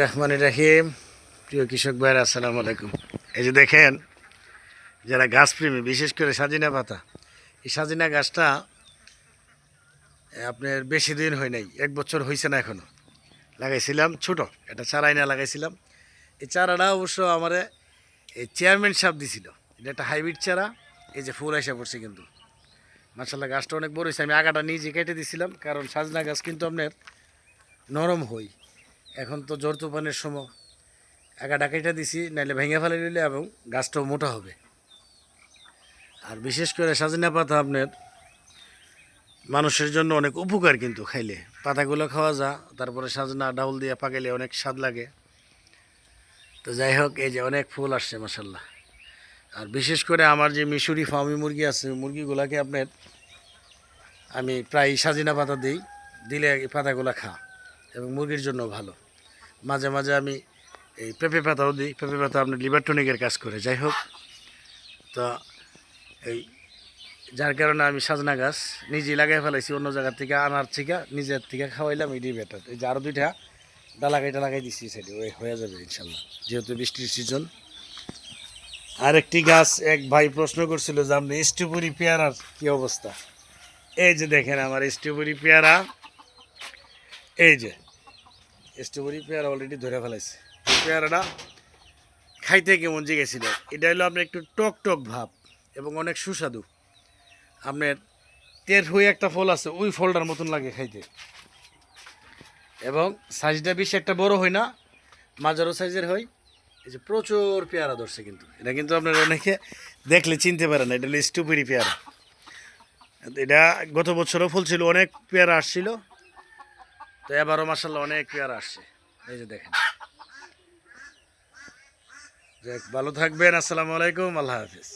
রহমান রাহিম। প্রিয় কৃষক ভাইরা, আসসালামু আলাইকুম। এই যে দেখেন, যারা গাছপ্রেমী, বিশেষ করে সাজিনা পাতা, এই সাজিনা গাছটা আপনার বেশি দিন হয় নাই, 1 বছর হয়েছে না এখনো। লাগাইছিলাম ছোট একটা চারা না লাগাইছিলাম। এই চারাটা অবশ্য আমার এই চেয়ারম্যান সাহেব দিছিল। এটা একটা হাইব্রিড চারা। এই যে ফুল এসে পড়ছে কিন্তু মাশাআল্লাহ, গাছটা অনেক বড় হয়েছে। আমি আগাটা নিজে কেটে দিছিলাম, কারণ সাজনা গাছ কিন্তু আপনার নরম হই। এখন তো ঝড় তুফানের সময় একা কেটে দিছি, নাইলে ভেঙে ফেলে নিলে এবং গাছটাও মোটা হবে। আর বিশেষ করে সজনে পাতা আপনার মানুষের জন্য অনেক উপকার, কিন্তু খাইলে পাতাগুলো খাওয়া যা। তারপরে সজনা ডাউল দিয়ে পাকাইলে অনেক স্বাদ লাগে। তো যাই হোক, এই যে অনেক ফুল আসছে মাসাল্লাহ। আর বিশেষ করে আমার যে মিশরি ফার্মি মুরগি আছে, মুরগিগুলাকে আপনার আমি প্রায় সাজিনা পাতা দিই, দিলে এই পাতাগুলো খা এবং মুরগির জন্য ভালো। মাঝে মাঝে আমি এই পেঁপে পাতাও দিই। পেঁপে পাতা আপনার লিভার টনিকের কাজ করে। যাই হোক, তো এই যার কারণে আমি সাজনা গাছ নিজেই লাগাই ফেলাইছি, অন্য জায়গার থেকে আনার থেকে নিজের থেকে খাওয়াইলাম, এটাই বেটার। এই যে আরও 2টা লাগাই দিচ্ছি, সেটি ওই হয়ে যাবে ইনশাল্লাহ, যেহেতু বৃষ্টির সিজন। আরেকটি গাছ এক ভাই প্রশ্ন করছিল যে আপনি স্ট্রবেরি পেয়ারার কী অবস্থা। এই যে দেখেন আমার স্ট্রবেরি পেয়ারা, এই যে স্ট্রবেরি পেয়ারা অলরেডি ধরে ফেলাইছে। পেয়ারাটা খাইতে কেমন জিগেছিল, এটা হলো আপনার একটু টক টক ভাব এবং অনেক সুস্বাদু। আপনার তের হয়ে একটা ফল আছে, ওই ফলটার মতন লাগে খাইতে। এবং সাইজটা বেশি একটা বড় হয় না, মাঝারো সাইজের হয়। এই যে প্রচুর পেয়ারা ধরছে, কিন্তু এটা কিন্তু আপনার অনেকে দেখলে চিনতে পারে না, এটা হলো স্ট্রবেরি পেয়ারা। এটা গত বছরও ফল ছিল, অনেক পেয়ারা আসছিল। তো এবারও মাসাল্লাহ অনেক পেয়ারা আসছে। এই যে দেখেন। যাক, ভালো থাকবেন। আসসালামু আলাইকুম, আল্লাহ হাফিজ।